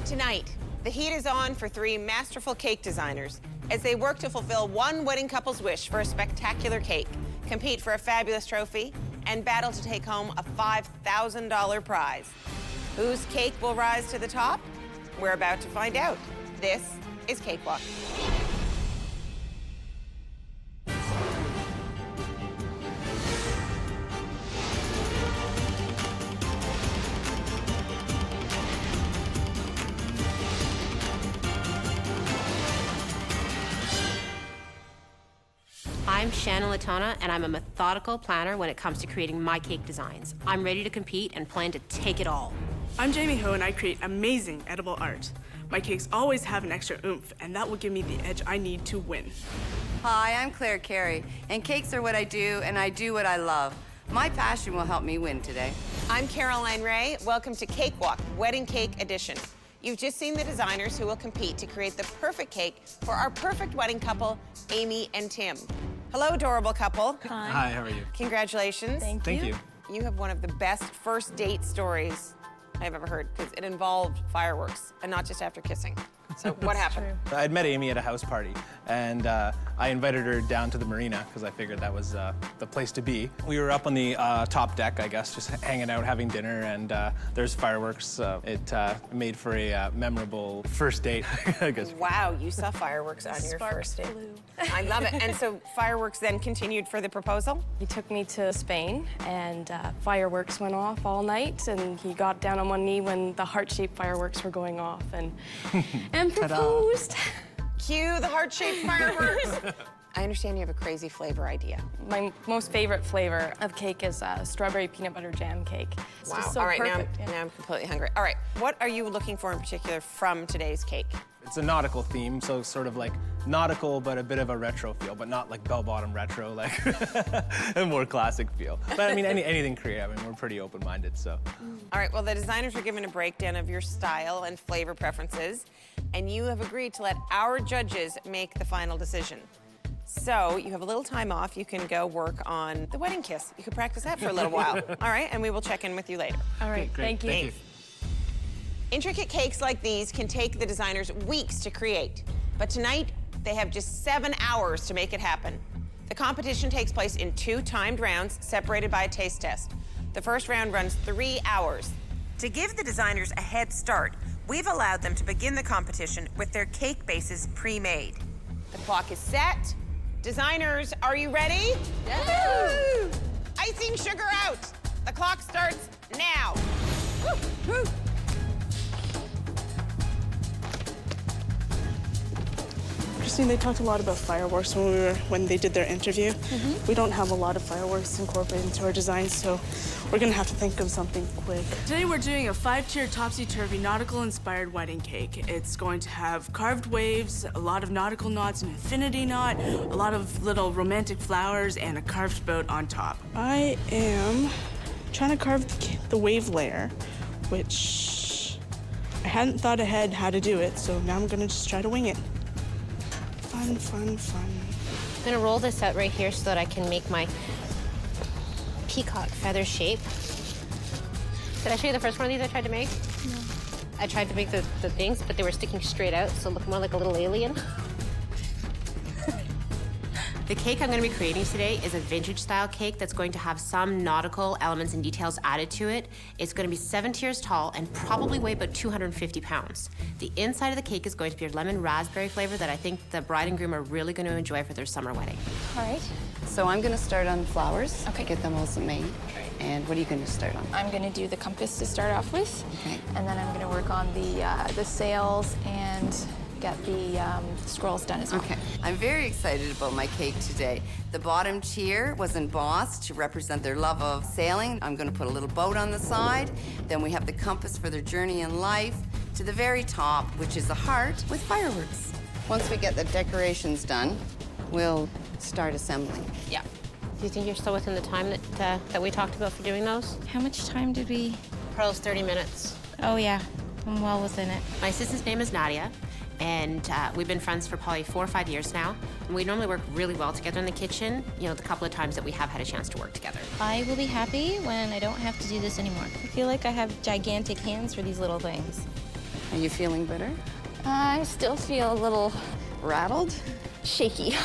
Tonight, the heat is on for three masterful cake designers as they work to fulfill one wedding couple's wish for a spectacular cake, compete for a fabulous trophy, and battle to take home a $5,000 prize. Whose cake will rise to the top? We're about to find out. This is Cakewalk. I'm Shannon Latona, and I'm a methodical planner when it comes to creating my cake designs. I'm ready to compete and plan to take it all. I'm Jamie Ho, and I create amazing edible art. My cakes always have an extra oomph, and that will give me the edge I need to win. Hi, I'm Claire Carey, and cakes are what I do, and I do what I love. My passion will help me win today. I'm Caroline Ray. Welcome to Cakewalk, Wedding Cake Edition. You've just seen the designers who will compete to create the perfect cake for our perfect wedding couple, Amy and Tim. Hello, adorable couple. Hi. Hi, how are you? Congratulations. Thank you. You have one of the best first date stories I've ever heard, because it involved fireworks, and not just after kissing. So what happened? I'd met Amy at a house party, and I invited her down to the marina because I figured that was the place to be. We were up on the top deck, I guess, just hanging out, having dinner, and there's fireworks. It made for a memorable first date, I guess. Wow, you saw fireworks on your first date. I love it. And so fireworks then continued for the proposal? He took me to Spain, and fireworks went off all night, and he got down on one knee when the heart-shaped fireworks were going off, and proposed. Cue the heart-shaped fireworks. I understand you have a crazy flavor idea. My most favorite flavor of cake is strawberry peanut butter jam cake. It's just so all right, perfect. now I'm completely hungry. All right, what are you looking for in particular from today's cake? It's a nautical theme, so sort of like nautical, but a bit of a retro feel, but not like bell-bottom retro, like a more classic feel. But I mean, anything creative. I mean, we're pretty open-minded, so. All right, well, the designers were given a breakdown of your style and flavor preferences, and you have agreed to let our judges make the final decision. So you have a little time off. You can go work on the wedding kiss. You can practice that for a little while. All right, and we will check in with you later. All right, thank you. Thank you. Intricate cakes like these can take the designers weeks to create, but tonight they have just 7 hours to make it happen. The competition takes place in 2 timed rounds separated by a taste test. The first round runs 3 hours. To give the designers a head start, we've allowed them to begin the competition with their cake bases pre-made. The clock is set. Designers, are you ready? Yes. Woo! Icing sugar out. The clock starts now. Woo! Woo! Christine, they talked a lot about fireworks when they did their interview. We don't have a lot of fireworks incorporated into our designs, so we're gonna have to think of something quick. Today we're doing a 5-tier topsy-turvy nautical-inspired wedding cake. It's going to have carved waves, a lot of nautical knots, an infinity knot, a lot of little romantic flowers, and a carved boat on top. I am trying to carve the wave layer, which I hadn't thought ahead how to do it, so now I'm gonna just try to wing it. Fun, fun, fun. I'm gonna roll this out right here so that I can make my peacock feather shape. Did I show you the first one of these I tried to make? No. I tried to make the things, but they were sticking straight out, so it looked more like a little alien. The cake I'm gonna be creating today is a vintage style cake that's going to have some nautical elements and details added to it. It's gonna be 7 tiers tall and probably weigh about 250 pounds. The inside of the cake is going to be a lemon raspberry flavor that I think the bride and groom are really gonna enjoy for their summer wedding. All right. So I'm gonna start on flowers. Okay. Get them also made. And what are you gonna start on? I'm gonna do the compass to start off with. Okay. And then I'm gonna work on the sails and get the scrolls done as well. Okay. I'm very excited about my cake today. The bottom tier was embossed to represent their love of sailing. I'm gonna put a little boat on the side. Then we have the compass for their journey in life. To the very top, which is a heart with fireworks. Once we get the decorations done, we'll start assembling. Yeah. Do you think you're still within the time that we talked about for doing those? How much time did we? Pearl's 30 minutes. Oh yeah, I'm well within it. My assistant's name is Nadia, and we've been friends for probably 4 or 5 years now. And we normally work really well together in the kitchen, you know, the couple of times that we have had a chance to work together. I will be happy when I don't have to do this anymore. I feel like I have gigantic hands for these little things. Are you feeling better? I still feel a little Rattled? shaky.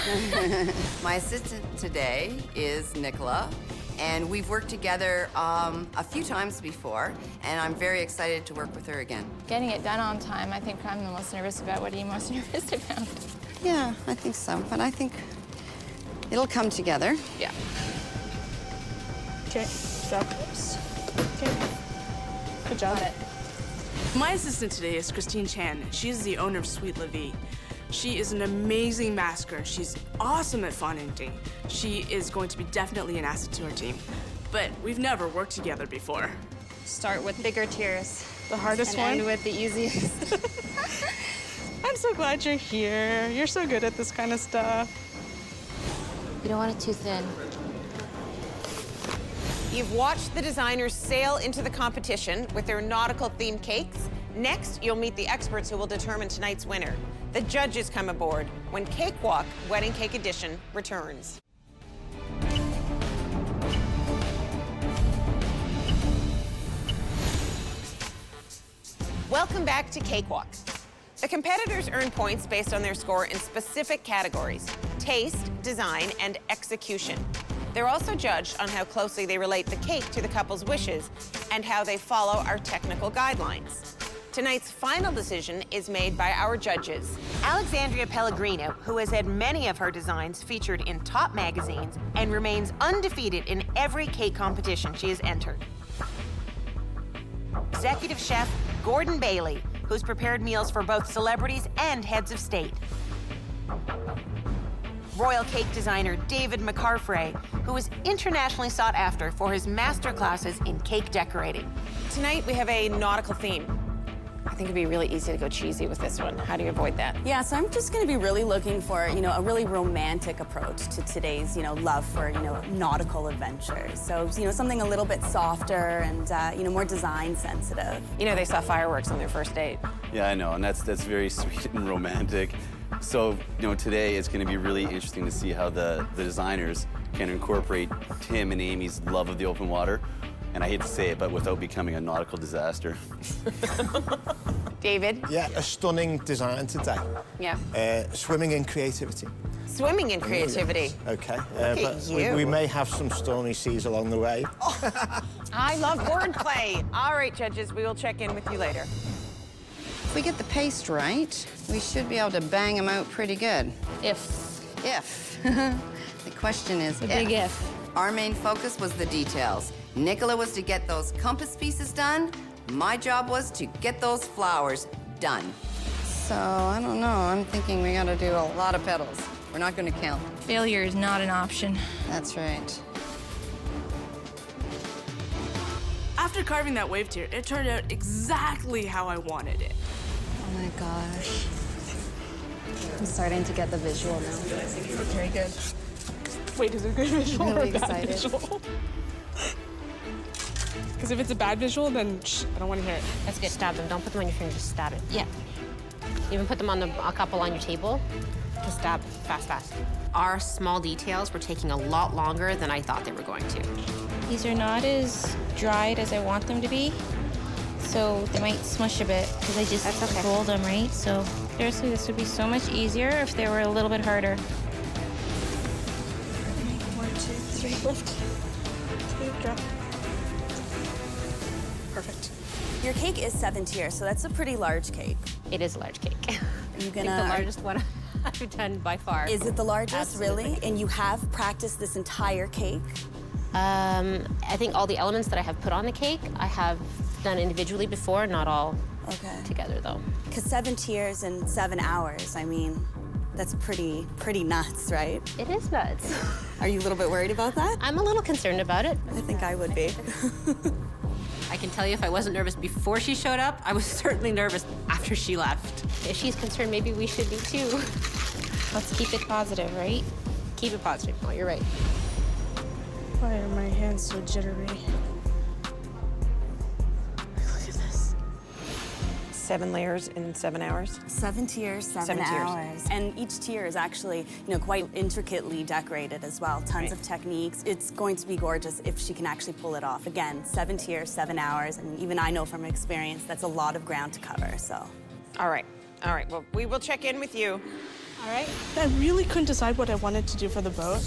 My assistant today is Nicola, and we've worked together a few times before, and I'm very excited to work with her again. Getting it done on time, I think I'm the most nervous about. What are you most nervous about? Yeah, I think so, but I think it'll come together. Yeah. Okay, so. Okay. Good job. My assistant today is Christine Chan. She's the owner of Sweet La Vie. She is an amazing masker. She's awesome at fondanting. She is going to be definitely an asset to our team. But we've never worked together before. Start with bigger tiers. The hardest and one? end with the easiest. I'm so glad you're here. You're so good at this kind of stuff. You don't want it too thin. You've watched the designers sail into the competition with their nautical-themed cakes. Next, you'll meet the experts who will determine tonight's winner. The judges come aboard when Cakewalk Wedding Cake Edition returns. Welcome back to Cakewalk. The competitors earn points based on their score in specific categories: taste, design, and execution. They're also judged on how closely they relate the cake to the couple's wishes and how they follow our technical guidelines. Tonight's final decision is made by our judges. Alexandria Pellegrino, who has had many of her designs featured in top magazines and remains undefeated in every cake competition she has entered. Executive chef Gordon Bailey, who's prepared meals for both celebrities and heads of state. Royal cake designer David McCarfray, who is internationally sought after for his master classes in cake decorating. Tonight we have a nautical theme. I think it'd be really easy to go cheesy with this one. How do you avoid that? Yeah, so I'm just going to be really looking for, a really romantic approach to today's, love for, nautical adventures. So, something a little bit softer and, more design sensitive. You know, they saw fireworks on their first date. Yeah, I know, and that's very sweet and romantic. So, today it's going to be really interesting to see how the designers can incorporate Tim and Amy's love of the open water, and I hate to say it, but without becoming a nautical disaster. David? Yeah, a stunning design today. Yeah. Swimming in creativity. Swimming in creativity. Okay, Look but at you. we may have some stormy seas along the way. I love wordplay. All right, judges, we will check in with you later. If we get the paste right, we should be able to bang them out pretty good. If. If. The question is The big if. Our main focus was the details. Nicola was to get those compass pieces done. My job was to get those flowers done. So, I don't know. I'm thinking we gotta do a lot of petals. We're not gonna count. Failure is not an option. That's right. After carving that wave tier, it turned out exactly how I wanted it. Oh my gosh. I'm starting to get the visual now. Very good. Wait, is it a good visual or Really a bad excited. visual? Because if it's a bad visual, then I don't want to hear it. That's good. Stab them. Don't put them on your fingers. Just stab it. Yeah. Even put them on a couple on your table. Just stab fast, fast. Our small details were taking a lot longer than I thought they were going to. These are not as dried as I want them to be, so they might smush a bit because I just rolled them, right? So seriously, this would be so much easier if they were a little bit harder. 1, 2, 3, lift. 2, drop. Perfect. Your cake is 7 tiers, so that's a pretty large cake. It is a large cake. Are you I think gonna? the largest one I've done by far. Is it the largest, Absolutely. really? And you have practiced this entire cake? I think all the elements that I have put on the cake, I have done individually before, not all together though. Because 7 tiers in 7 hours, I mean, that's pretty nuts, right? It is nuts. Are you a little bit worried about that? I'm a little concerned about it. I think I would be. I can tell you if I wasn't nervous before she showed up, I was certainly nervous after she left. If she's concerned, maybe we should be too. Let's keep it positive, right? Keep it positive. Oh, you're right. Why are my hands so jittery? Look at this. 7 layers in 7 hours? 7 tiers, 7 tiers. hours. And each tier is actually, quite intricately decorated as well. Tons of techniques. It's going to be gorgeous if she can actually pull it off. Again, 7 tiers, 7 hours, and even I know from experience that's a lot of ground to cover, so. All right. Well, we will check in with you. All right. I really couldn't decide what I wanted to do for the boat.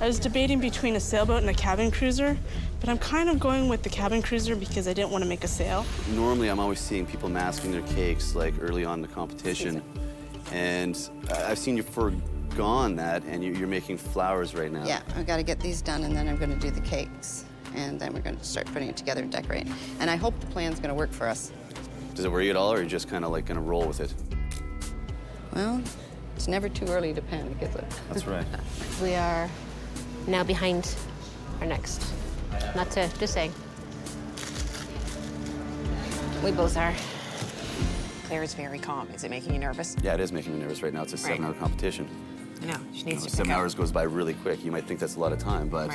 I was debating between a sailboat and a cabin cruiser, but I'm kind of going with the cabin cruiser because I didn't want to make a sail. Normally, I'm always seeing people masking their cakes like early on in the competition, and I've seen you forgone that, and you're making flowers right now. Yeah, I've got to get these done, and then I'm going to do the cakes, and then we're going to start putting it together and decorate. And I hope the plan's going to work for us. Does it worry you at all, or are you just kind of like going to roll with it? Well, it's never too early to panic, is it? That's right. We are now behind our next. Not to, just saying. We both are. Claire is very calm. Is it making you nervous? Yeah, it is making me nervous right now. It's a 7-hour competition. I know. She needs to 7 hours goes by really quick. You might think that's a lot of time, but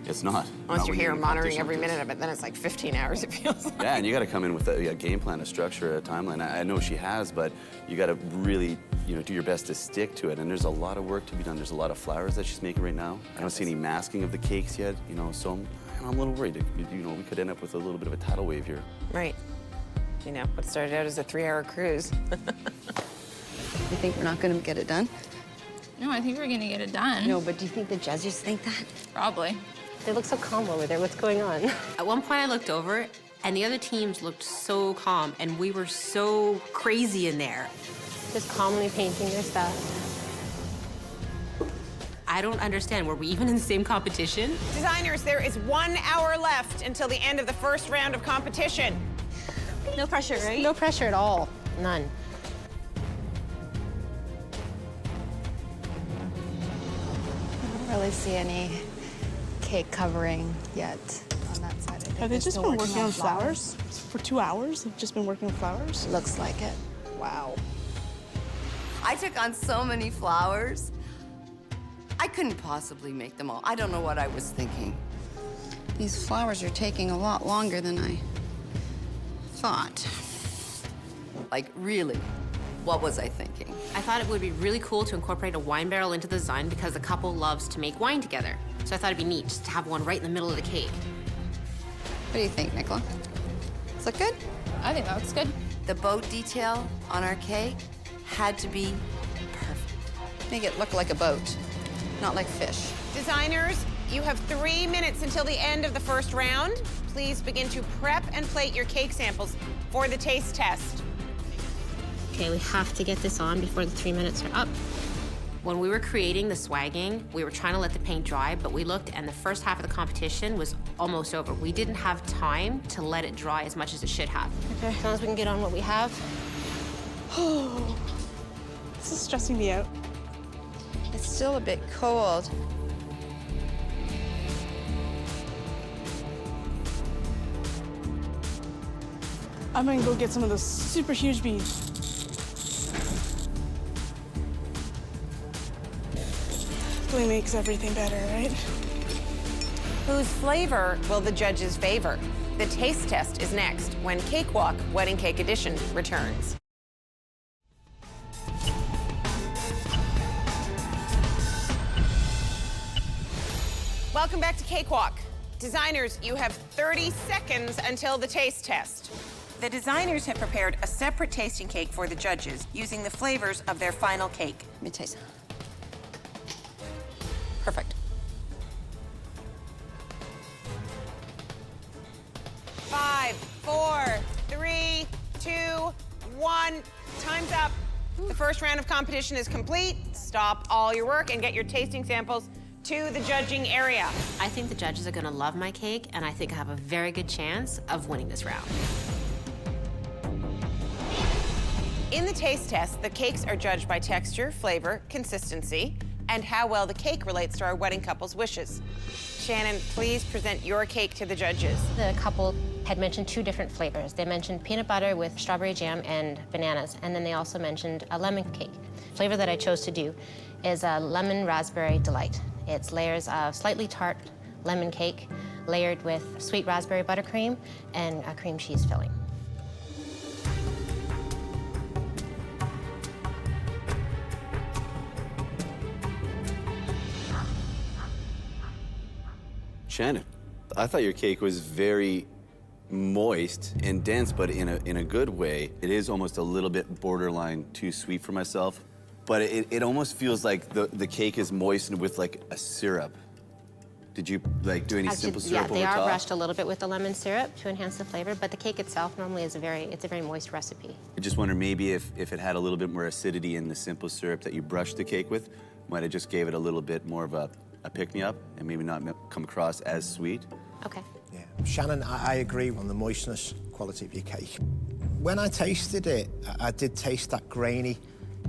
it's not. Unless Not you're when here in a monitoring competition every like this. minute of it, then it's like 15 hours, it feels like. Yeah, and you got to come in with a game plan, a structure, a timeline. I know she has, but you got to really, do your best to stick to it. And there's a lot of work to be done. There's a lot of flowers that she's making right now. I don't see any masking of the cakes yet, so I'm a little worried. We could end up with a little bit of a tidal wave here. Right. What started out as a 3-hour cruise. You think we're not going to get it done? No, I think we're gonna get it done. No, but do you think the judges think that? Probably. They look so calm over there. What's going on? At one point, I looked over, and the other teams looked so calm, and we were so crazy in there. Just calmly painting their stuff. I don't understand. Were we even in the same competition? Designers, there is 1 hour left until the end of the first round of competition. No pressure, right? No pressure at all. None. I don't really see any cake covering yet on that side. Have they just been working on flowers for 2 hours? They've just been working on flowers? Looks like it. Wow. I took on so many flowers. I couldn't possibly make them all. I don't know what I was thinking. These flowers are taking a lot longer than I thought. Like, really, what was I thinking? I thought it would be really cool to incorporate a wine barrel into the design because the couple loves to make wine together. So I thought it'd be neat just to have one right in the middle of the cake. What do you think, Nicola? Does it look good? I think that looks good. The boat detail on our cake had to be perfect. Make it look like a boat, not like fish. Designers, you have 3 minutes until the end of the first round. Please begin to prep and plate your cake samples for the taste test. Okay, we have to get this on before the 3 minutes are up. When we were creating the swagging, we were trying to let the paint dry, but we looked and the first half of the competition was almost over. We didn't have time to let it dry as much as it should have. Okay. As long as we can get on what we have. This is stressing me out. It's still a bit cold. I'm gonna go get some of those super huge beads. Really makes everything better, right? Whose flavor will the judges favor? The taste test is next when Cakewalk Wedding Cake Edition returns. Welcome back to Cakewalk. Designers, you have 30 seconds until the taste test. The designers have prepared a separate tasting cake for the judges using the flavors of their final cake. Let me taste. Perfect. 5, 4, 3, 2, 1. Time's up. The first round of competition is complete. Stop all your work and get your tasting samples to the judging area. I think the judges are gonna love my cake, and I think I have a very good chance of winning this round. In the taste test, the cakes are judged by texture, flavor, consistency, and how well the cake relates to our wedding couple's wishes. Shannon, please present your cake to the judges. The couple had mentioned 2 different flavors. They mentioned peanut butter with strawberry jam and bananas, and then they also mentioned a lemon cake. The flavor that I chose to do is a lemon raspberry delight. It's layers of slightly tart lemon cake layered with sweet raspberry buttercream and a cream cheese filling. Shannon, I thought your cake was very moist and dense, but in a good way. It is almost a little bit borderline too sweet for myself, but it almost feels like the cake is moistened with like a syrup. Did you like do any simple syrup over top? Yeah, they are brushed a little bit with the lemon syrup to enhance the flavor, but the cake itself normally is a very moist recipe. I just wonder maybe if it had a little bit more acidity in the simple syrup that you brushed the cake with, might have just gave it a little bit more of a pick-me-up and maybe not come across as sweet. Okay. Yeah. Shannon, I agree on the moistness quality of your cake. When I tasted it, I did taste that grainy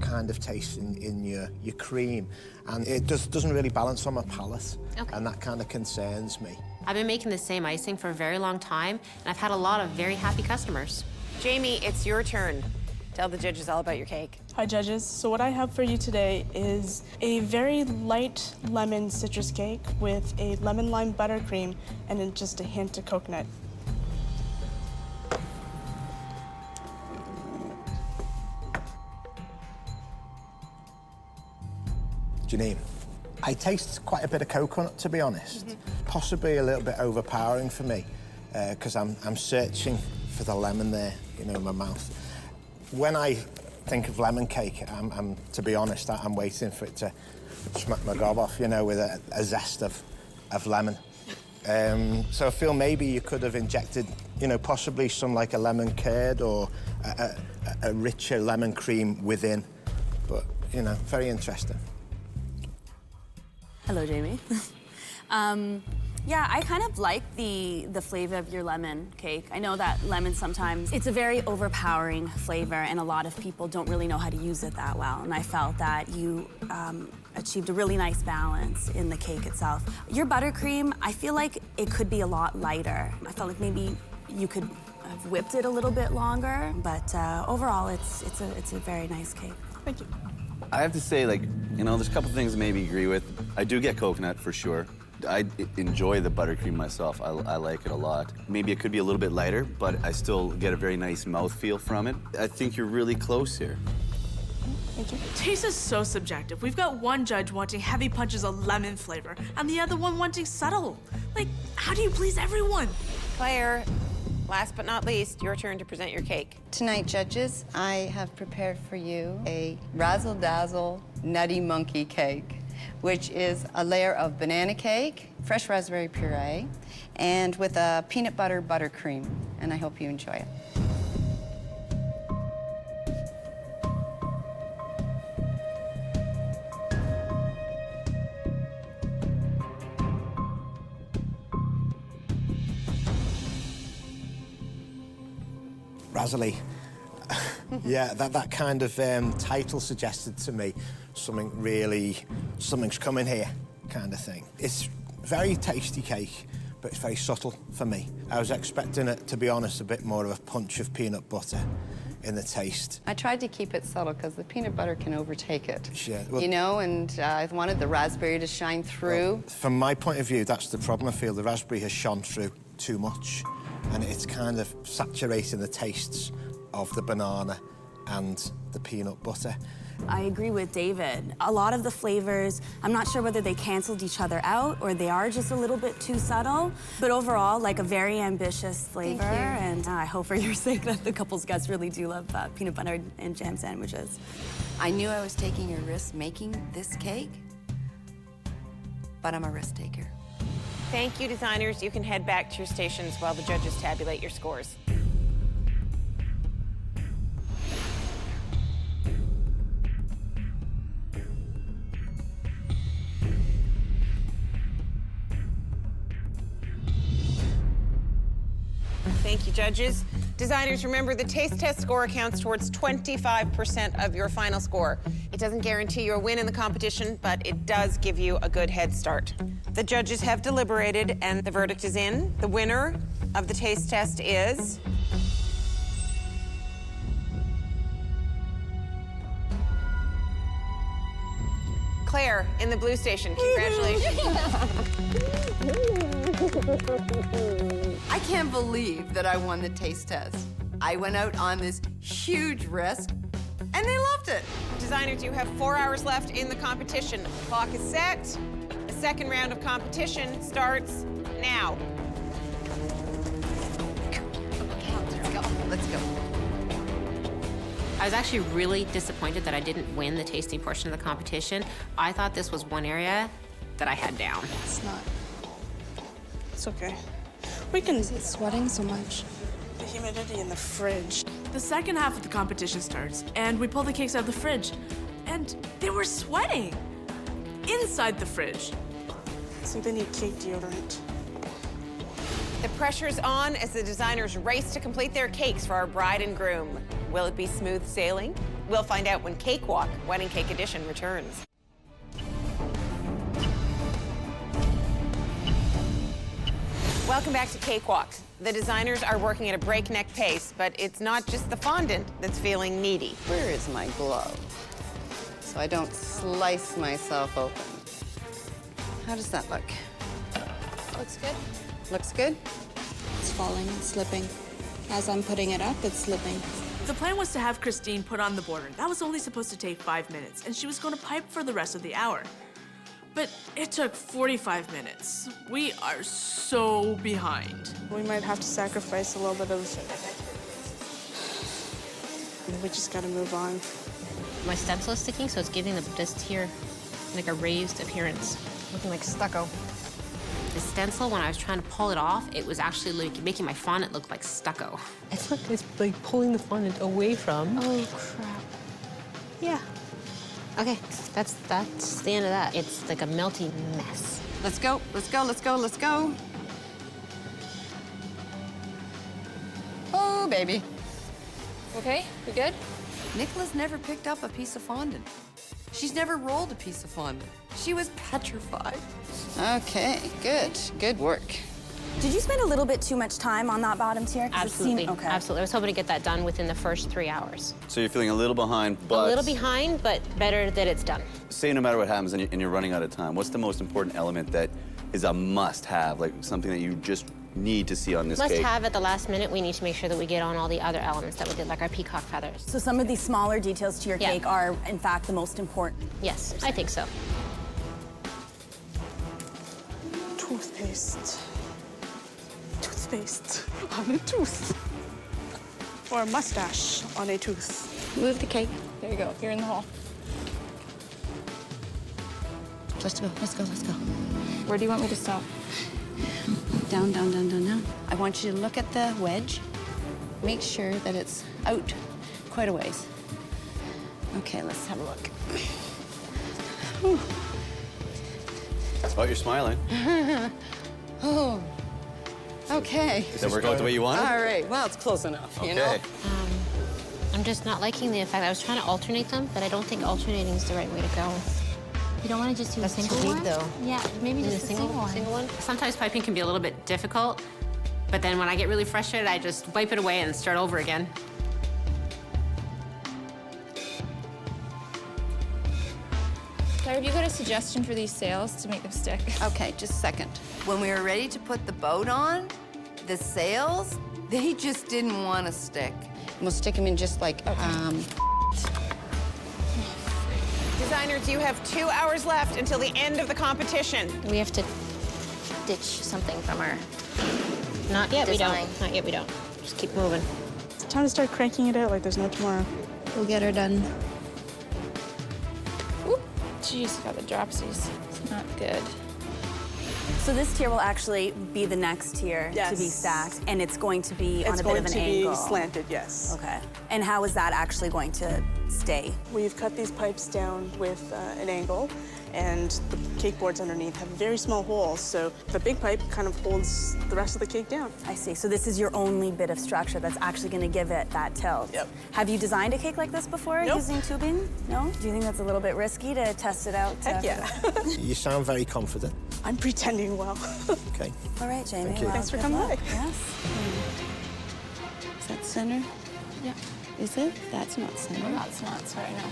kind of taste in your cream, and it doesn't really balance on my palate, and that kind of concerns me. I've been making the same icing for a very long time, and I've had a lot of very happy customers. Jamie, it's your turn. Tell the judges all about your cake. Hi, judges. So what I have for you today is a very light lemon citrus cake with a lemon lime buttercream and then just a hint of coconut. Janine, I taste quite a bit of coconut, to be honest. Possibly a little bit overpowering for me, because I'm searching for the lemon there, you know, in my mouth. When I think of lemon cake, to be honest, I'm waiting for it to smack my gob off, you know, with a zest of lemon. So I feel maybe you could have injected, you know, possibly some like a lemon curd or a richer lemon cream within. But, you know, very interesting. Hello, Jamie. Yeah, I kind of like the flavor of your lemon cake. I know that lemon sometimes, it's a very overpowering flavor and a lot of people don't really know how to use it that well. And I felt that you achieved a really nice balance in the cake itself. Your buttercream, I feel like it could be a lot lighter. I felt like maybe you could have whipped it a little bit longer, but overall, it's a very nice cake. Thank you. I have to say, like, you know, there's a couple things I maybe agree with. I do get coconut for sure. I enjoy the buttercream myself. I like it a lot. Maybe it could be a little bit lighter, but I still get a very nice mouthfeel from it. I think you're really close here. Thank you. Taste is so subjective. We've got one judge wanting heavy punches of lemon flavor and the other one wanting subtle. Like, how do you please everyone? Claire, last but not least, your turn to present your cake. Tonight, judges, I have prepared for you a Razle-Dazzle Nutty Monkey cake, which is a layer of banana cake, fresh raspberry puree, and with a peanut butter buttercream. And I hope you enjoy it. Razle, yeah, that kind of title suggested to me something's coming here kind of thing. It's very tasty cake, but it's very subtle for me. I was expecting it, to be honest, a bit more of a punch of peanut butter in the taste. I tried to keep it subtle because the peanut butter can overtake it. Yeah, well, you know, and I wanted the raspberry to shine through. Well, from my point of view, that's the problem. I feel the raspberry has shone through too much, and it's kind of saturating the tastes of the banana and the peanut butter. I agree with David. A lot of the flavors, I'm not sure whether they canceled each other out or they are just a little bit too subtle. But overall, like a very ambitious flavor. And I hope for your sake that the couple's guests really do love peanut butter and jam sandwiches. I knew I was taking a risk making this cake, but I'm a risk taker. Thank you, designers. You can head back to your stations while the judges tabulate your scores. Thank you, judges. Designers, remember the taste test score counts towards 25% of your final score. It doesn't guarantee you a win in the competition, but it does give you a good head start. The judges have deliberated and the verdict is in. The winner of the taste test is... Claire in the blue station. Congratulations. I can't believe that I won the taste test. I went out on this huge risk, and they loved it. Designers, you have 4 hours left in the competition. The clock is set. The second round of competition starts right now. Let's go. I was actually really disappointed that I didn't win the tasting portion of the competition. I thought this was one area that I had down. It's not. It's okay. We can. Is it sweating so much? The humidity in the fridge. The second half of the competition starts, and we pull the cakes out of the fridge, and they were sweating inside the fridge. So they need cake deodorant. The pressure's on as the designers race to complete their cakes for our bride and groom. Will it be smooth sailing? We'll find out when Cakewalk, Wedding Cake Edition, returns. Welcome back to Cakewalk. The designers are working at a breakneck pace, but it's not just the fondant that's feeling needy. Where is my glove? So I don't slice myself open. How does that look? Looks good. Looks good? It's falling, it's slipping. As I'm putting it up, it's slipping. The plan was to have Christine put on the border. That was only supposed to take 5 minutes, and she was going to pipe for the rest of the hour. But it took 45 minutes. We are so behind. We might have to sacrifice a little bit of. We just gotta move on. My stencil is sticking, so it's giving this tier like a raised appearance, looking like stucco. The stencil, when I was trying to pull it off, it was actually like making my fondant look like stucco. It's like pulling the fondant away from. Oh, crap. Yeah. Okay, that's the end of that. It's like a melty mess. Let's go, let's go, let's go, let's go. Oh, baby. Okay, we good? Nicola's never picked up a piece of fondant. She's never rolled a piece of fondant. She was petrified. Okay, good. Good work. Did you spend a little bit too much time on that bottom tier? 'Cause it Absolutely, seemed- okay. absolutely. I was hoping to get that done within the first 3 hours. So you're feeling a little behind, but... A little behind, but better that it's done. Say no matter what happens and you're running out of time, what's the most important element that is a must-have, like something that you just need to see on this Must cake? have at the last minute, we need to make sure that we get on all the other elements that we did, like our peacock feathers. So some of these smaller details to your Yeah. cake are, in fact, the most important. Yes, I think so. Toothpaste. Toothpaste on a tooth. Or a mustache on a tooth. Move the cake. There you go. You're in the hall. Let's go, let's go, let's go. Where do you want me to stop? Down, down, down, down, down. I want you to look at the wedge. Make sure that it's out quite a ways. Okay, let's have a look. Whew. Oh, you're smiling. Oh, okay. Did that work out the way you wanted? All right, well, it's close enough, you know? Okay. I'm just not liking the effect. I was trying to alternate them, but I don't think alternating is the right way to go. You don't want to just do a single one? though. Yeah, maybe just a single one. Single one. Sometimes piping can be a little bit difficult, but then when I get really frustrated, I just wipe it away and start over again. Claire, have you got a suggestion for these sails to make them stick? Okay, just a second. When we were ready to put the boat on, the sails, they just didn't want to stick. We'll stick them in just like, Designers, you have 2 hours left until the end of the competition. We have to ditch something from our... Not yet, Design. we don't. Not yet, we don't. Just keep moving. It's time to start cranking it out like there's no tomorrow. We'll get her done. Oop. Jeez, got the dropsies. It's not good. So this tier will actually be the next tier to be Yes. stacked, and it's going to be on It's a bit going of to an be angle. slanted, yes. Okay. And how is that actually going to stay? We've cut these pipes down with an angle, and the cake boards underneath have very small holes, so the big pipe kind of holds the rest of the cake down. I see. So this is your only bit of structure that's actually going to give it that tilt. Yep. Have you designed a cake like this before Nope. using tubing? No? Do you think that's a little bit risky to test it out? Heck yeah. You sound very confident. I'm pretending well. Okay. All right, Jamie. Thank you. Well, Thanks for good coming luck. by. Yes. is that center? Yeah. Is it? That's not center. That's not, sorry, no.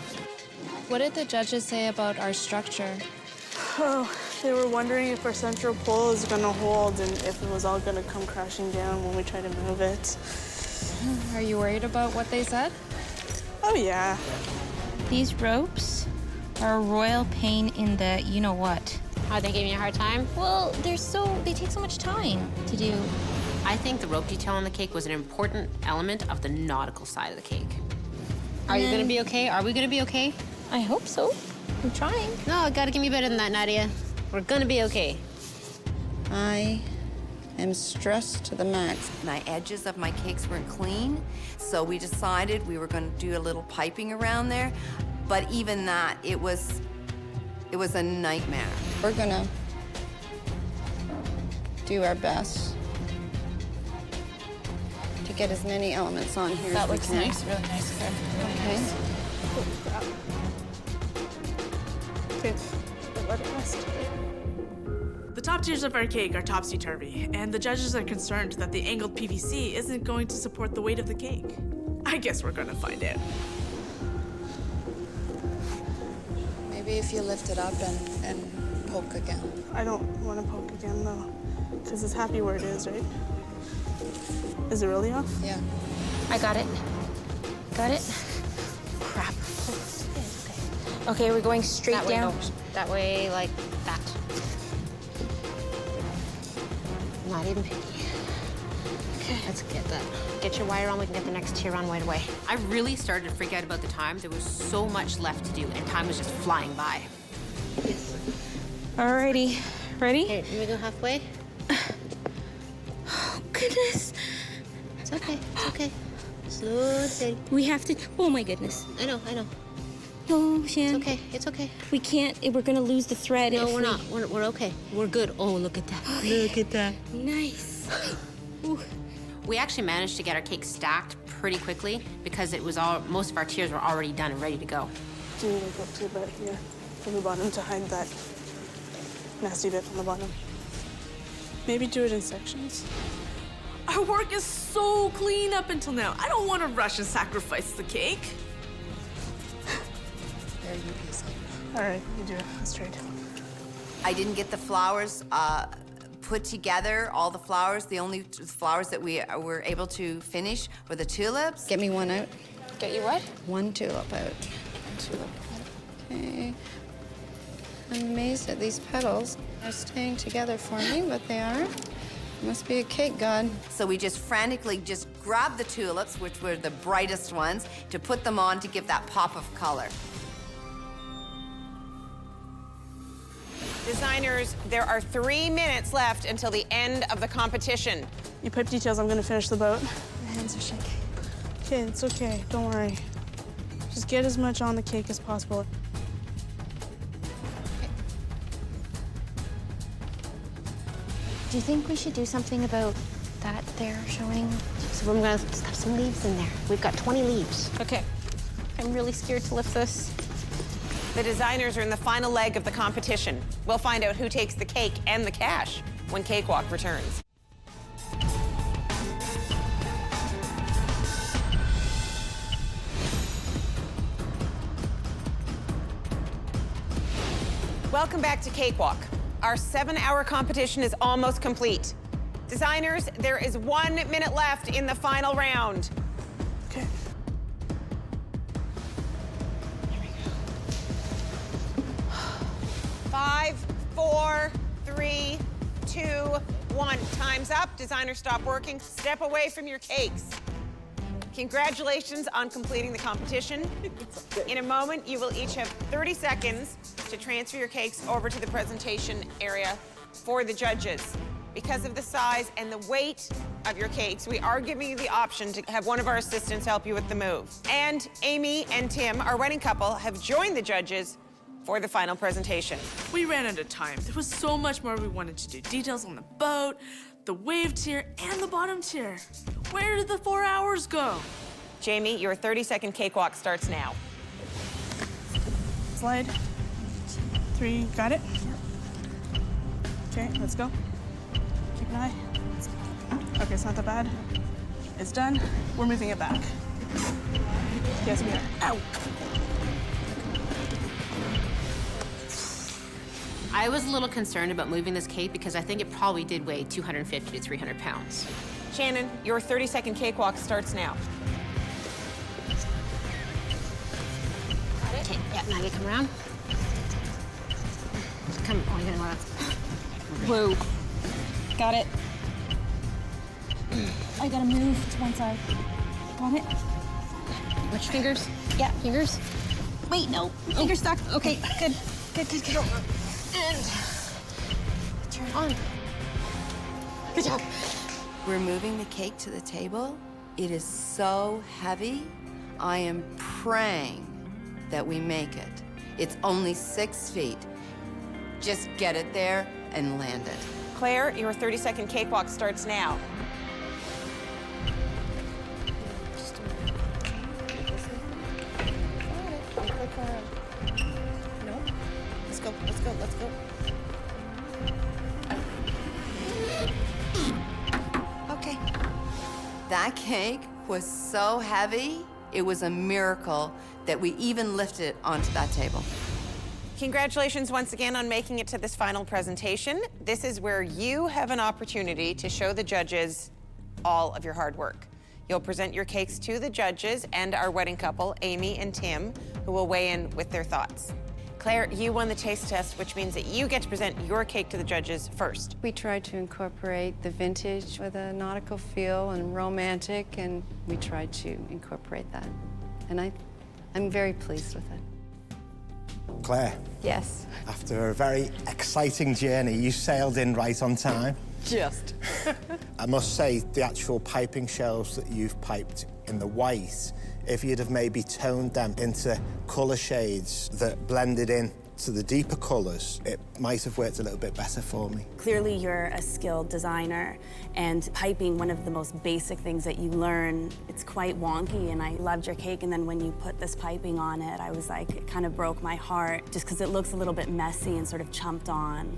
What did the judges say about our structure? Oh, they were wondering if our central pole is going to hold and if it was all going to come crashing down when we try to move it. Are you worried about what they said? Oh, yeah. These ropes are a royal pain in the you-know-what. Are they giving you a hard time? Well, they take so much time to do. I think the rope detail on the cake was an important element of the nautical side of the cake. Are you gonna be okay? Are we gonna be okay? I hope so. I'm trying. No, gotta give me better than that, Nadia. We're gonna be okay. I am stressed to the max. My edges of my cakes weren't clean, so we decided we were going to do a little piping around there. But even that, it was a nightmare. We're gonna do our best to get as many elements on here That as we looks can. nice, really nice. Okay. Okay, let it rest. The top tiers of our cake are topsy-turvy, and the judges are concerned that the angled PVC isn't going to support the weight of the cake. I guess we're gonna find out. Maybe if you lift it up and poke again. I don't want to poke again, though, because it's happy where it is, right? Is it really off? Yeah. I got it. Got it. Crap. Okay, we're going straight That way, down. no. That way, like that. Not even picky. Okay, let's get that. Get your wire on, we can get the next tier on right away. I really started to freak out about the time. There was so much left to do, and time was just flying by. Alrighty. Ready? Okay, let me go halfway. Oh, goodness. It's okay, it's okay. Slow and steady. We have to. Oh, my goodness. I know. Oh, Shan. It's okay. We can't. We're going to lose the thread. No, if we're not. We're okay. We're good. Oh, look at that. Look at that. Nice. Ooh. We actually managed to get our cake stacked pretty quickly because it was all, most of our tiers were already done and ready to go. Do you need to go to the bit here from the bottom to hide that nasty bit on the bottom? Maybe do it in sections. Our work is so clean up until now. I don't want to rush and sacrifice the cake. There, you piece it. All right, you do it. Let's trade. I didn't get the flowers put together, all the flowers. The only flowers that we were able to finish were the tulips. Get me one out. Get you what? One tulip out. Tulip. Okay. I'm amazed at these petals. They're staying together for me, but they aren't. Must be a cake god. So we just frantically just grabbed the tulips, which were the brightest ones, to put them on to give that pop of color. Designers, there are 3 minutes left until the end of the competition. You pipe details, I'm gonna finish the boat. My hands are shaking. Okay, it's okay, don't worry. Just get as much on the cake as possible. Do you think we should do something about that there showing? So we're gonna just have some leaves in there. We've got 20 leaves. Okay. I'm really scared to lift this. The designers are in the final leg of the competition. We'll find out who takes the cake and the cash when Cakewalk returns. Welcome back to Cakewalk. Our 7-hour competition is almost complete. Designers, there is 1 minute left in the final round. Okay. 5, 4, 3, 2, 1. Time's up. Designers, stop working. Step away from your cakes. Congratulations on completing the competition. In a moment, you will each have 30 seconds to transfer your cakes over to the presentation area for the judges. Because of the size and the weight of your cakes, we are giving you the option to have one of our assistants help you with the move. And Amy and Tim, our wedding couple, have joined the judges for the final presentation. We ran out of time. There was so much more we wanted to do. Details on the boat, the wave tier, and the bottom tier. Where did the 4 hours go? Jamie, your 30-second cakewalk starts now. Slide. 3, got it? Okay, let's go. Keep an eye. Okay, it's not that bad. It's done. We're moving it back. Yes, we are. Ow! I was a little concerned about moving this cake because I think it probably did weigh 250 to 300 pounds. Shannon, your 30-second cakewalk starts now. Okay, yeah, now you come around. Come, oh, you're gonna Whoa. Got it. I gotta move to one side. Got it. Watch your fingers. Yeah. Fingers. Wait, no. Finger stuck. Okay, good. Good, good, good. And turn on. Good job. We're moving the cake to the table. It is so heavy. I am praying that we make it. It's only 6 feet. Just get it there and land it. Claire, your 30-second cakewalk starts now. No. Let's go, let's go, let's go. Okay. That cake was so heavy, it was a miracle that we even lifted it onto that table. Congratulations once again on making it to this final presentation. This is where you have an opportunity to show the judges all of your hard work. You'll present your cakes to the judges and our wedding couple, Amy and Tim, who will weigh in with their thoughts. Claire, you won the taste test, which means that you get to present your cake to the judges first. We tried to incorporate the vintage with a nautical feel and romantic, and we tried to incorporate that. And I'm very pleased with it. Claire, Yes. after a very exciting journey, you sailed in right on time. Just. I must say, the actual piping shelves that you've piped in the white, if you'd have maybe toned them into colour shades that blended in to the deeper colours, it might have worked a little bit better for me. Clearly, you're a skilled designer, and piping, one of the most basic things that you learn, it's quite wonky, and I loved your cake, and then when you put this piping on it, I was like, it kind of broke my heart, just because it looks a little bit messy and sort of chumped on.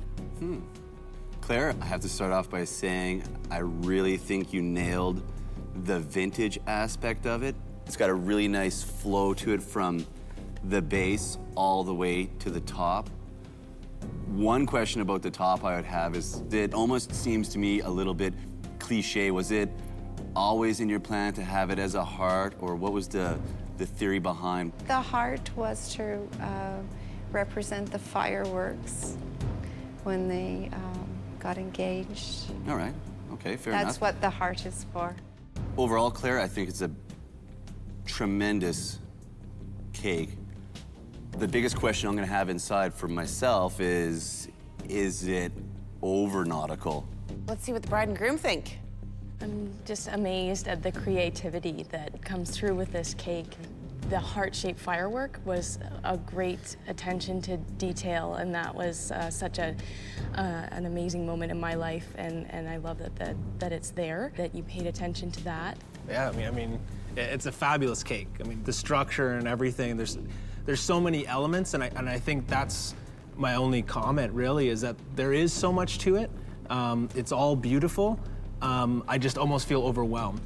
Claire, I have to start off by saying I really think you nailed the vintage aspect of it. It's got a really nice flow to it from the base all the way to the top. One question about the top I would have is, it almost seems to me a little bit cliche. Was it always in your plan to have it as a heart, or what was the theory behind? The heart was to represent the fireworks when they got engaged. All right, okay, fair enough. That's what the heart is for. Overall, Claire, I think it's a tremendous cake. The biggest question I'm gonna have inside for myself is it over nautical? Let's see what the bride and groom think. I'm just amazed at the creativity that comes through with this cake. The heart-shaped firework was a great attention to detail, and that was such an amazing moment in my life, and I love that it's there, that you paid attention to that. Yeah, I mean, it's a fabulous cake. I mean, the structure and everything, there's so many elements, and I think that's my only comment, really, is that there is so much to it. It's all beautiful. I just almost feel overwhelmed.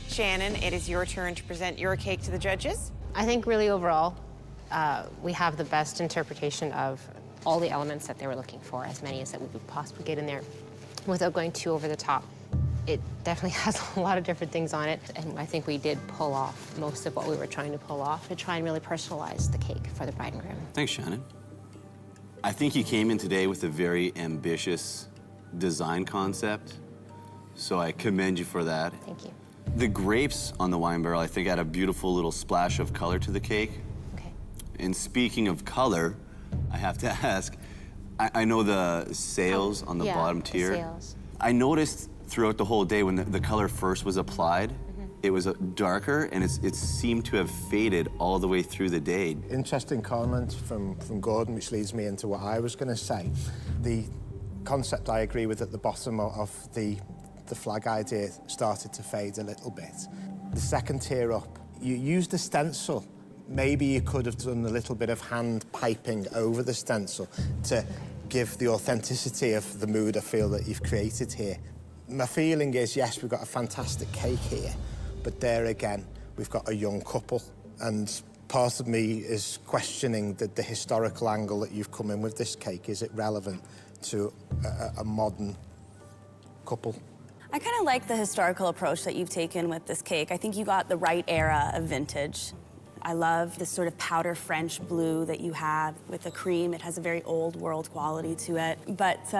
Shannon, it is your turn to present your cake to the judges. I think really overall, we have the best interpretation of all the elements that they were looking for, as many as that we could possibly get in there without going too over the top. It definitely has a lot of different things on it, and I think we did pull off most of what we were trying to pull off to try and really personalize the cake for the bride and groom. Thanks, Shannon. I think you came in today with a very ambitious design concept, so I commend you for that. Thank you. The grapes on the wine barrel, I think, add a beautiful little splash of color to the cake. Okay. And speaking of color, I have to ask, I know the sails on the bottom tier. The sails. I noticed throughout the whole day when the color first was applied, it was darker, and it seemed to have faded all the way through the day. Interesting comment from Gordon, which leads me into what I was going to say. The concept I agree with at the bottom of the flag idea started to fade a little bit. The second tier up, you used a stencil. Maybe you could have done a little bit of hand piping over the stencil to give the authenticity of the mood I feel that you've created here. My feeling is, yes, we've got a fantastic cake here, but there again, we've got a young couple, and part of me is questioning the historical angle that you've come in with this cake. Is it relevant to a modern couple? I kind of like the historical approach that you've taken with this cake. I think you got the right era of vintage. I love this sort of powder French blue that you have with the cream. It has a very old world quality to it. But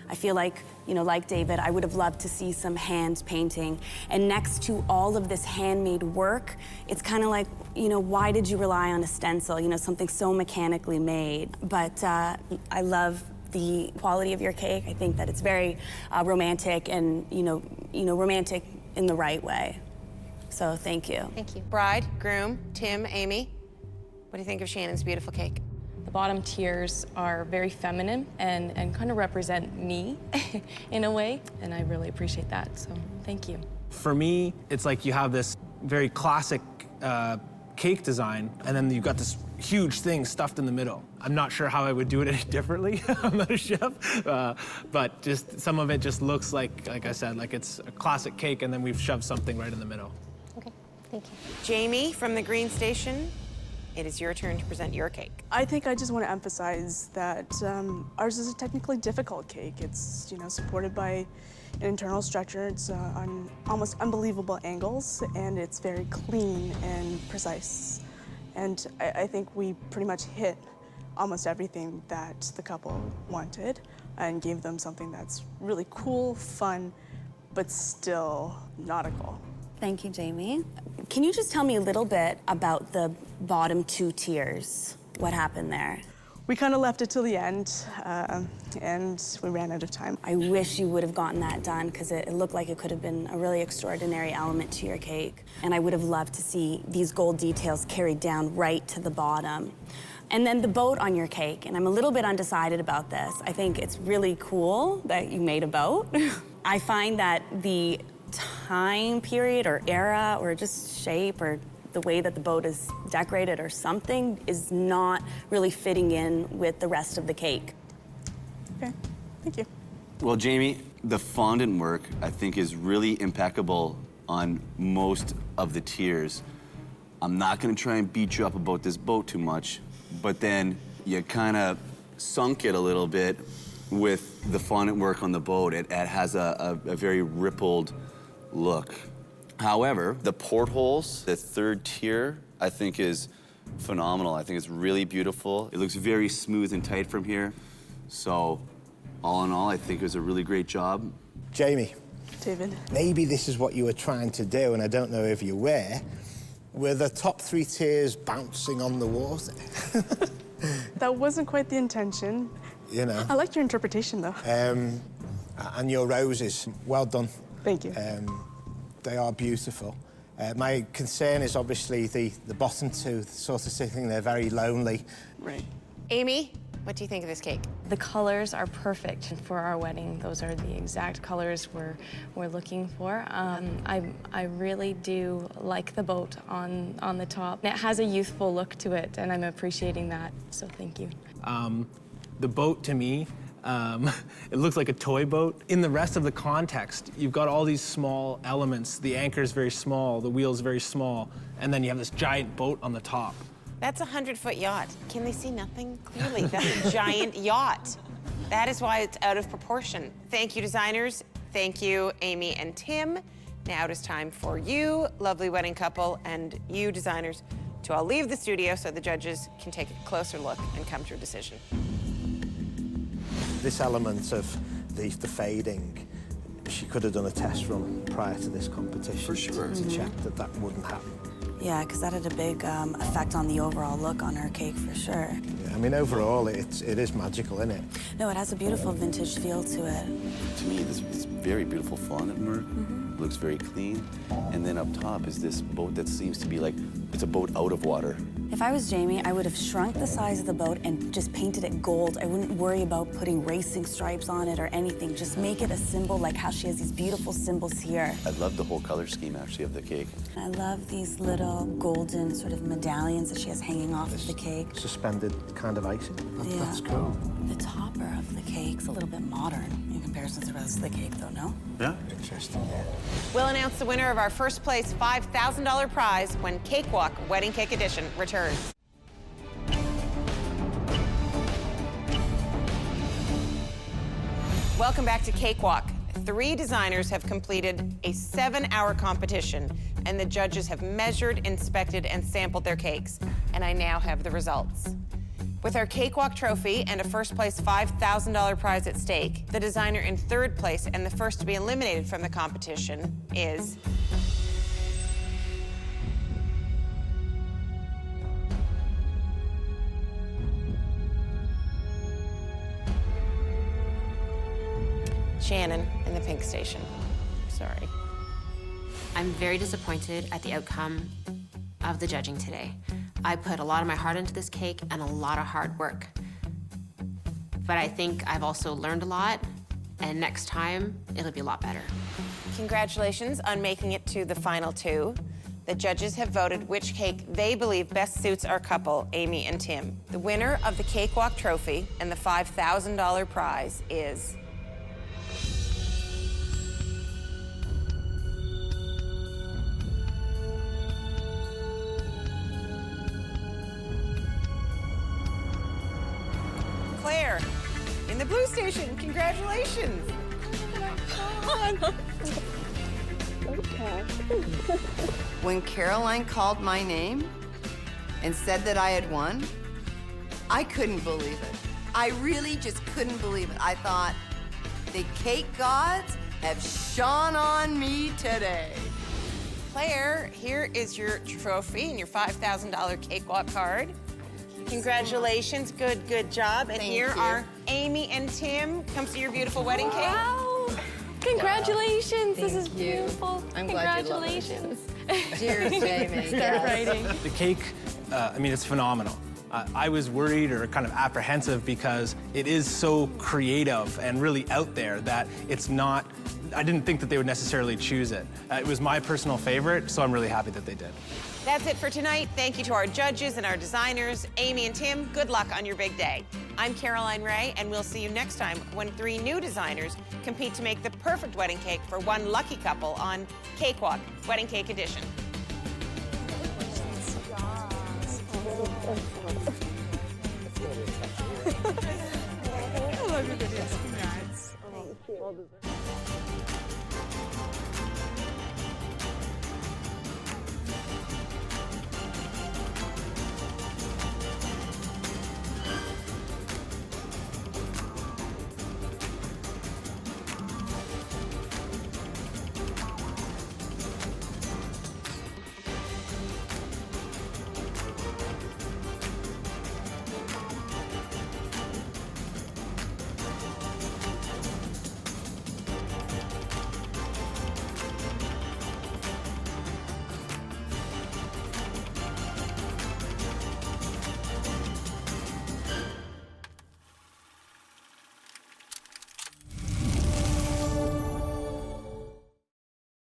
I feel like, you know, like David, I would have loved to see some hand painting. And next to all of this handmade work, it's kind of like, you know, why did you rely on a stencil? You know, something so mechanically made. But I love the quality of your cake. I think that it's very romantic and, you know, romantic in the right way. So thank you. Thank you. Bride, groom, Tim, Amy, what do you think of Shannon's beautiful cake? The bottom tiers are very feminine and kind of represent me in a way, and I really appreciate that, so thank you. For me, it's like you have this very classic cake design, and then you've got this huge thing stuffed in the middle. I'm not sure how I would do it any differently. I'm not a chef, but just some of it just looks like I said, like it's a classic cake, and then we've shoved something right in the middle. Okay, thank you. Jamie from the Green Station, it is your turn to present your cake. I think I just want to emphasize that ours is a technically difficult cake. It's, you know, supported by an internal structure. It's on almost unbelievable angles, and it's very clean and precise. And I think we pretty much hit almost everything that the couple wanted and gave them something that's really cool, fun, but still nautical. Thank you, Jamie. Can you just tell me a little bit about the bottom two tiers? What happened there? We kind of left it till the end, and we ran out of time. I wish you would have gotten that done, because it looked like it could have been a really extraordinary element to your cake. And I would have loved to see these gold details carried down right to the bottom. And then the boat on your cake, and I'm a little bit undecided about this. I think it's really cool that you made a boat. I find that the time period or era or just shape or the way that the boat is decorated or something is not really fitting in with the rest of the cake. Okay, thank you. Well, Jamie, the fondant work, I think, is really impeccable on most of the tiers. I'm not gonna try and beat you up about this boat too much, but then you kind of sunk it a little bit with the fondant work on the boat. It has a very rippled look. However, the portholes, the third tier, I think is phenomenal. I think it's really beautiful. It looks very smooth and tight from here. So, all in all, I think it was a really great job. Jamie. David. Maybe this is what you were trying to do, and I don't know if you were. Were the top three tiers bouncing on the water? That wasn't quite the intention. You know. I liked your interpretation, though. And your roses, well done. Thank you. They are beautiful. My concern is obviously the bottom two, sort of sitting there very lonely. Right. Amy, what do you think of this cake? The colors are perfect for our wedding. Those are the exact colors we're looking for. I really do like the boat on the top. It has a youthful look to it, and I'm appreciating that, so thank you. The boat, to me, it looks like a toy boat. In the rest of the context, you've got all these small elements. The anchor is very small, the wheel's very small, and then you have this giant boat on the top. That's a 100-foot yacht. Can they see nothing? Clearly, that's a giant yacht. That is why it's out of proportion. Thank you, designers. Thank you, Amy and Tim. Now it is time for you, lovely wedding couple, and you, designers, to all leave the studio so the judges can take a closer look and come to a decision. This element of the fading, she could have done a test run prior to this competition. For sure. To check that wouldn't happen. Yeah, because that had a big effect on the overall look on her cake, for sure. Yeah, I mean, overall, it is magical, isn't it? No, it has a beautiful vintage feel to it. To me, this very beautiful fondant work. It looks very clean. And then up top is this boat that seems to be like, it's a boat out of water. If I was Jamie, I would have shrunk the size of the boat and just painted it gold. I wouldn't worry about putting racing stripes on it or anything. Just make it a symbol, like how she has these beautiful symbols here. I love the whole color scheme, actually, of the cake. I love these little golden sort of medallions that she has hanging off of the cake. Suspended kind of icing. That's cool. The topper of the cake's a little bit modern in comparison to the rest of the cake, though, no? Yeah. Interesting, yeah. We'll announce the winner of our first place $5,000 prize when Cakewalk Wedding Cake Edition returns. Welcome back to Cakewalk. 3 designers have completed a 7-hour competition, and the judges have measured, inspected, and sampled their cakes. And I now have the results. With our Cakewalk trophy and a first place $5,000 prize at stake, the designer in 3rd place and the first to be eliminated from the competition is Shannon in the pink station. Sorry. I'm very disappointed at the outcome of the judging today. I put a lot of my heart into this cake and a lot of hard work. But I think I've also learned a lot, and next time, it'll be a lot better. Congratulations on making it to the final 2. The judges have voted which cake they believe best suits our couple, Amy and Tim. The winner of the Cakewalk trophy and the $5,000 prize is Claire in the blue station. Congratulations. When Caroline called my name and said that I had won, I couldn't believe it. I really just couldn't believe it. I thought, the cake gods have shone on me today. Claire, here is your trophy and your $5,000 Cakewalk card. Congratulations, good job. And Thank here you. are Amy and Tim. Come see your beautiful wedding cake. Wow! Congratulations! This is Thank you. beautiful. I'm glad you love it. Congratulations. Cheers, Jamie. Start writing. The cake, I mean, it's phenomenal. I was worried or kind of apprehensive because it is so creative and really out there that it's not, I didn't think that they would necessarily choose it. It was my personal favorite, so I'm really happy that they did. That's it for tonight. Thank you to our judges and our designers. Amy and Tim, good luck on your big day. I'm Caroline Ray, and we'll see you next time when 3 new designers compete to make the perfect wedding cake for one lucky couple on Cakewalk Wedding Cake Edition.